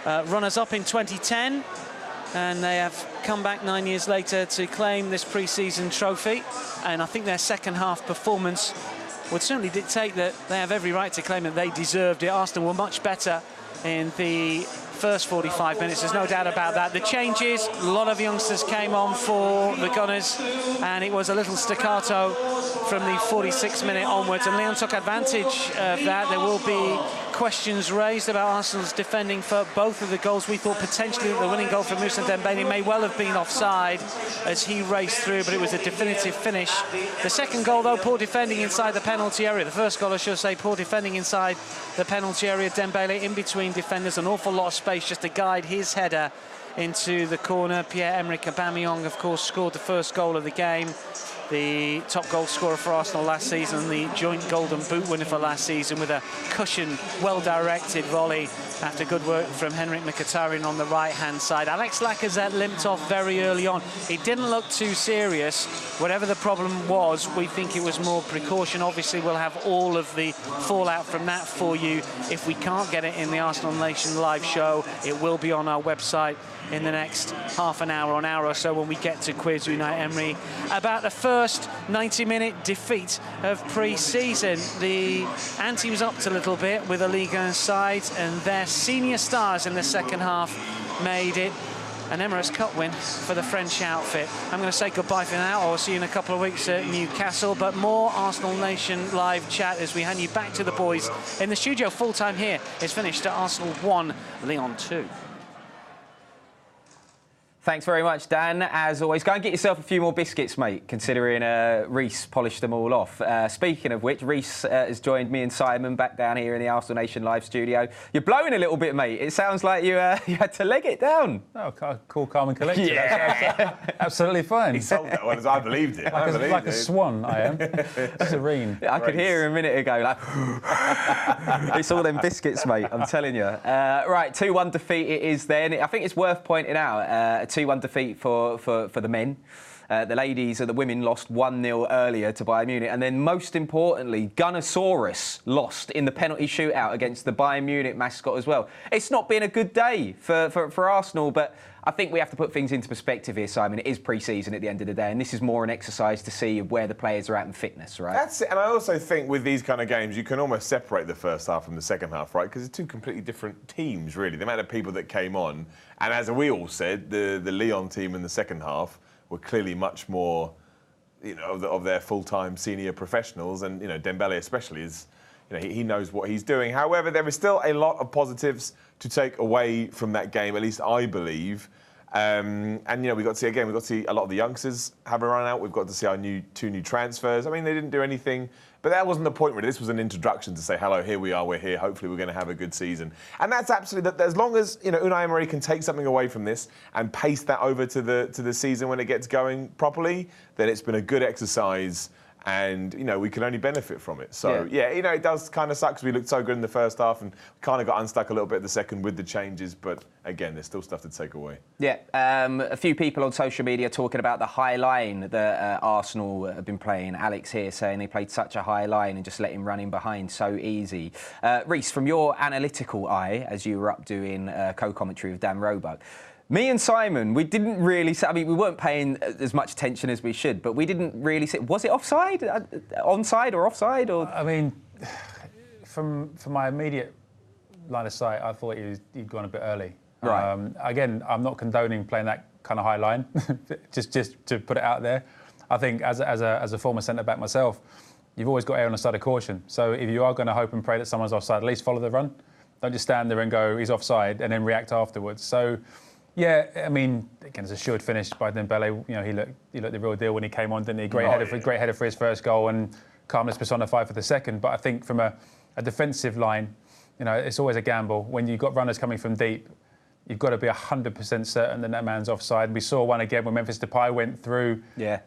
runners-up in 2010, and they have come back 9 years later to claim this pre-season trophy. And I think their second-half performance would certainly dictate that they have every right to claim that they deserved it. Arsenal were much better in the first 45 minutes, there's no doubt about that. The changes, a lot of youngsters came on for the Gunners, and it was a little staccato from the 46th minute onwards, and Lyon took advantage of that. There will be questions raised about Arsenal's defending for both of the goals. We thought potentially that the winning goal from Moussa Dembélé may well have been offside as he raced through, but it was a definitive finish. The second goal, though, poor defending inside the penalty area. The first goal, I should say, poor defending inside the penalty area. Dembélé in between defenders, an awful lot of space just to guide his header into the corner. Pierre-Emerick Aubameyang, of course, scored the first goal of the game. The top goal scorer for Arsenal last season, the joint Golden Boot winner for last season, with a cushioned, well-directed volley after good work from Henrik Mkhitaryan on the right-hand side. Alex Lacazette limped off very early on. It didn't look too serious. Whatever the problem was, we think it was more precaution. Obviously, we'll have all of the fallout from that for you. If we can't get it in the Arsenal Nation live show, it will be on our website in the next half an hour or an hour or so when we get to Quiz Unai Emery about the first 90-minute defeat of pre-season. The ante was upped a little bit with a Ligue 1 side, and their senior stars in the second half made it an Emirates Cup win for the French outfit. I'm going to say goodbye for now. I'll see you in a couple of weeks at Newcastle, but more Arsenal Nation live chat as we hand you back to the boys in the studio. Full time here is finished at Arsenal 1, Lyon 2. Thanks very much, Dan. As always, go and get yourself a few more biscuits, mate, considering Reece polished them all off. Speaking of which, Reece has joined me and Simon back down here in the Arsenal Nation live studio. You're blowing a little bit, mate. It sounds like you had to leg it down. Oh, cool, calm and collected. Yeah. Absolutely fine. He sold that one as I believed it. Like a swan, I am. Serene. I could hear a minute ago, like, it's all them biscuits, mate, I'm telling you. Right, 2-1 defeat it is then. I think it's worth pointing out, 2-1 defeat for the men. The ladies or the women lost 1-0 earlier to Bayern Munich. And then, most importantly, Gunnosaurus lost in the penalty shootout against the Bayern Munich mascot as well. It's not been a good day for Arsenal, but I think we have to put things into perspective here, Simon. It is pre-season at the end of the day, and this is more an exercise to see where the players are at in fitness, right? That's it. And I also think with these kind of games, you can almost separate the first half from the second half, right? Because it's two completely different teams, really. The amount of people that came on. And as we all said, the Lyon team in the second half were clearly much more, you know, of their full-time senior professionals. And, you know, Dembélé especially is, you know, he knows what he's doing. However, there is still a lot of positives to take away from that game, at least I believe. And, you know, we got to see a lot of the youngsters have a run out. We've got to see our two new transfers. I mean, they didn't do anything, but that wasn't the point, really. This was an introduction to say, hello, here we are, we're here. Hopefully we're going to have a good season. And that's absolutely, that as long as, you know, Unai Emery can take something away from this and paste that over to the season when it gets going properly, then it's been a good exercise. And, you know, we can only benefit from it. So, yeah, you know, it does kind of suck because we looked so good in the first half and kind of got unstuck a little bit in the second with the changes. But, again, there's still stuff to take away. Yeah, a few people on social media talking about the high line that Arsenal have been playing. Alex here saying they played such a high line and just let him run in behind so easy. Reece, from your analytical eye, as you were up doing co-commentary with Dan Roebuck, me and Simon, we didn't really... I mean, we weren't paying as much attention as we should, but we didn't really... Was it offside? Onside or offside? Or? I mean, from my immediate line of sight, I thought he'd gone a bit early. Right. Again, I'm not condoning playing that kind of high line, just to put it out there. I think as a former centre-back myself, you've always got to err on the side of caution. So if you are going to hope and pray that someone's offside, at least follow the run. Don't just stand there and go, he's offside, and then react afterwards. So... yeah, I mean, again, it's a assured finish by Dembélé. You know, he looked the real deal when he came on, didn't he? Great header for his first goal, and calmness personified for the second. But I think from a defensive line, you know, it's always a gamble. When you've got runners coming from deep, you've got to be 100% certain that man's offside. We saw one again when Memphis Depay went through. Yeah.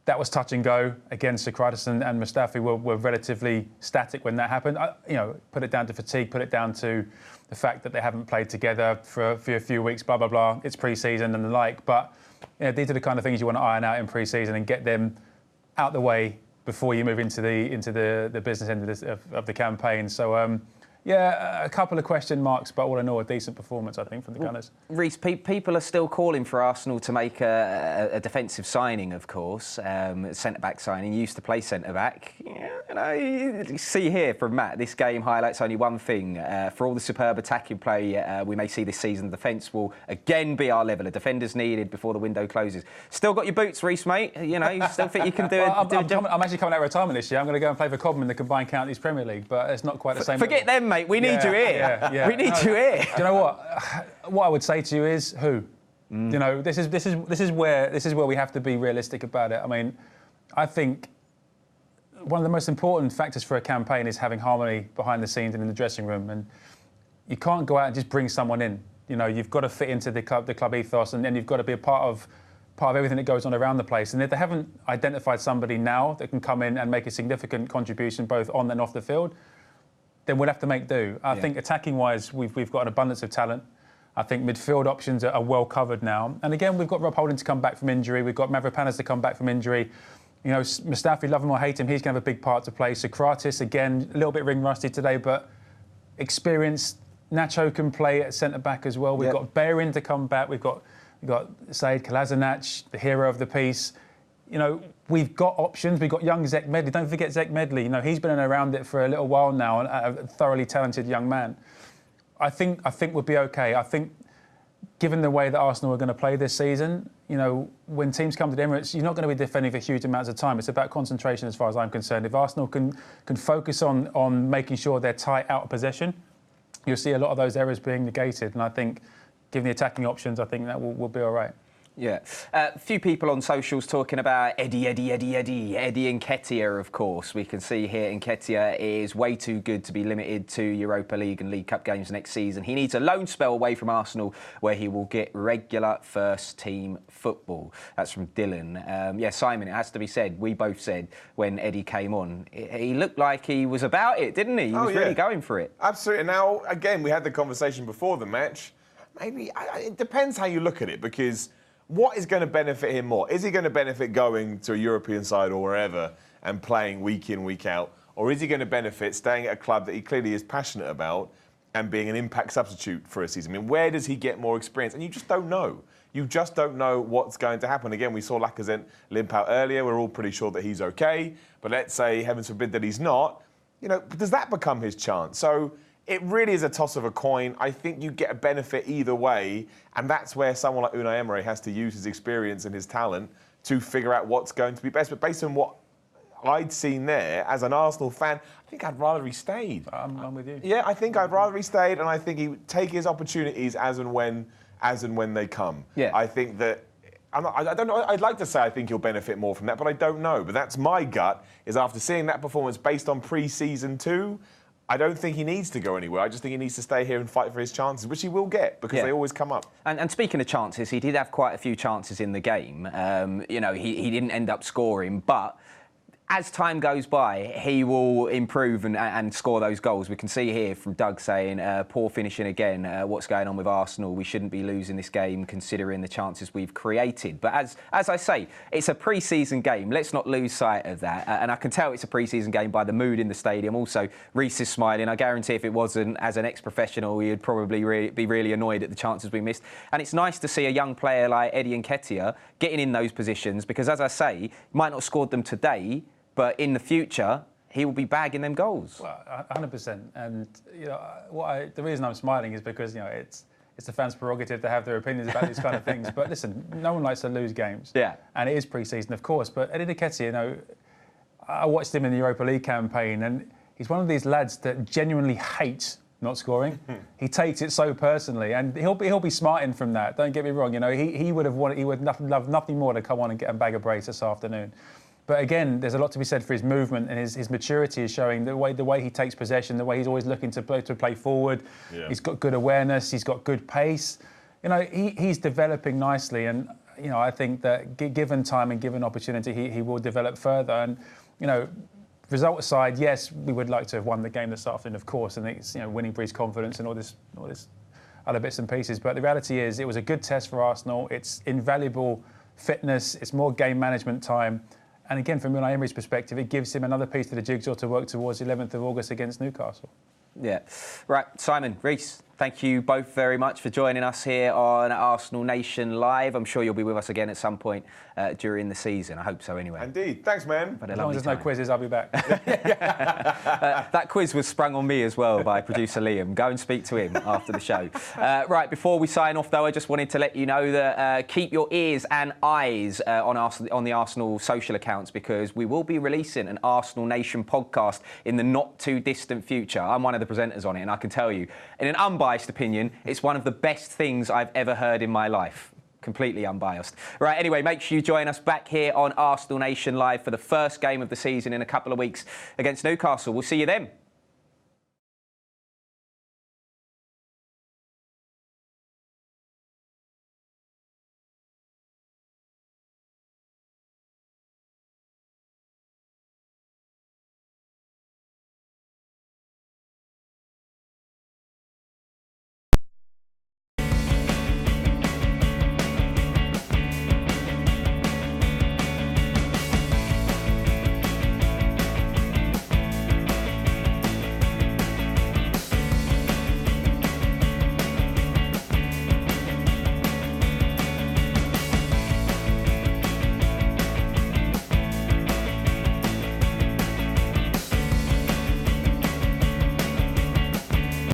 That was touch and go. Again, Sokratis and Mustafi were relatively static when that happened. You know, put it down to fatigue, put it down to the fact that they haven't played together for a few weeks, blah, blah, blah. It's pre-season and the like. But you know, these are the kind of things you want to iron out in pre-season and get them out the way before you move into the business end of the campaign. So, Yeah, a couple of question marks, but all in all, a decent performance, I think, from the Gunners. Reece, people are still calling for Arsenal to make a defensive signing, of course, centre-back signing. He used to play centre-back. Yeah, you see here from Matt, this game highlights only one thing. For all the superb attacking play we may see this season, the defence will again be our level of defenders needed before the window closes. Still got your boots, Reece, mate. You know, you still think you can do it? I'm actually coming out of retirement this year. I'm going to go and play for Cobham in the combined counties Premier League, but it's not quite the same. Forget them, mate. We need you here. Yeah. We need you here. Do you know what? What I would say to you is who? You know, this is where we have to be realistic about it. I mean, I think one of the most important factors for a campaign is having harmony behind the scenes and in the dressing room. And you can't go out and just bring someone in. You know, you've got to fit into the club ethos, and then you've got to be a part of everything that goes on around the place. And if they haven't identified somebody now that can come in and make a significant contribution both on and off the field, then we'll have to make do. I think attacking-wise, we've got an abundance of talent. I think midfield options are well covered now. And again, we've got Rob Holding to come back from injury. We've got Mavropanos to come back from injury. You know, Mustafi, love him or hate him, he's going to have a big part to play. Socrates, again, a little bit ring-rusty today, but experienced. Nacho can play at centre-back as well. We've got Bellerin to come back. We've got Said Kolasinac, the hero of the piece. You know, we've got options. We've got young Zech Medley. Don't forget Zech Medley. You know, he's been around it for a little while now, and a thoroughly talented young man. I think we'll be okay. I think, given the way that Arsenal are going to play this season, you know, when teams come to the Emirates, you're not going to be defending for huge amounts of time. It's about concentration, as far as I'm concerned. If Arsenal can focus on making sure they're tight out of possession, you'll see a lot of those errors being negated. And I think, given the attacking options, I think that will be all right. Yeah. A few people on socials talking about Eddie Nketiah, of course. We can see here Nketiah is way too good to be limited to Europa League and League Cup games next season. He needs a loan spell away from Arsenal where he will get regular first-team football. That's from Dylan. Simon, it has to be said, we both said when Eddie came on, he looked like he was about it, didn't he? He was really going for it. Absolutely. Now, again, we had the conversation before the match. Maybe it depends how you look at it, because what is going to benefit him more? Is he going to benefit going to a European side or wherever and playing week in, week out? Or is he going to benefit staying at a club that he clearly is passionate about and being an impact substitute for a season? I mean, where does he get more experience? And you just don't know. You just don't know what's going to happen. Again, we saw Lacazette limp out earlier. We're all pretty sure that he's okay. But let's say, heavens forbid, that he's not. You know, does that become his chance? So it really is a toss of a coin. I think you get a benefit either way, and that's where someone like Unai Emery has to use his experience and his talent to figure out what's going to be best. But based on what I'd seen there, as an Arsenal fan, I think I'd rather he stayed. I'm with you. Yeah, I think I'd rather he stayed, and I think he would take his opportunities as and when they come. Yeah. I think that. I don't know. I'd like to say I think he'll benefit more from that, but I don't know. But that's my gut. Is after seeing that performance based on pre-season 2. I don't think he needs to go anywhere. I just think he needs to stay here and fight for his chances, which he will get, because they always come up. And speaking of chances, he did have quite a few chances in the game. You know, he didn't end up scoring, but as time goes by, he will improve and score those goals. We can see here from Doug saying, poor finishing again. What's going on with Arsenal? We shouldn't be losing this game considering the chances we've created. But as I say, it's a pre-season game. Let's not lose sight of that. And I can tell it's a pre-season game by the mood in the stadium. Also, Reece is smiling. I guarantee if it wasn't, as an ex-professional, he'd probably be really annoyed at the chances we missed. And it's nice to see a young player like Eddie Nketiah getting in those positions, because, as I say, he might not have scored them today, but in the future, he will be bagging them goals. Well, 100%. And you know, the reason I'm smiling is because, you know, it's the fans' prerogative to have their opinions about these kind of things. But listen, no one likes to lose games. Yeah. And it is pre-season, of course. But Eddie Nketiah, you know, I watched him in the Europa League campaign, and he's one of these lads that genuinely hates not scoring. He takes it so personally, and he'll be smarting from that. Don't get me wrong. You know, he would love nothing more to come on and get a bag of brace this afternoon. But again, there's a lot to be said for his movement, and his maturity is showing the way he takes possession, the way he's always looking to play forward. Yeah. He's got good awareness, he's got good pace. You know, he's developing nicely, and you know, I think that given time and given opportunity, he will develop further. And you know, result aside, yes, we would like to have won the game this afternoon, of course, and it's, you know, winning breeds confidence and all this other bits and pieces. But the reality is, it was a good test for Arsenal. It's invaluable fitness. It's more game management time. And again, from Unai Emery's perspective, it gives him another piece to the jigsaw to work towards the 11th of August against Newcastle. Yeah. Right, Simon, Reece, thank you both very much for joining us here on Arsenal Nation Live. I'm sure you'll be with us again at some point during the season. I hope so anyway. Indeed. Thanks, man. As long as there's no quizzes, I'll be back. That quiz was sprung on me as well by producer Liam. Go and speak to him after the show. Right, before we sign off, though, I just wanted to let you know that keep your ears and eyes on the Arsenal social accounts, because we will be releasing an Arsenal Nation podcast in the not too distant future. I'm one of the presenters on it, and I can tell you, in an unbiased opinion, it's one of the best things I've ever heard in my life. Completely unbiased. Right, anyway, make sure you join us back here on Arsenal Nation Live for the first game of the season in a couple of weeks against Newcastle. We'll see you then.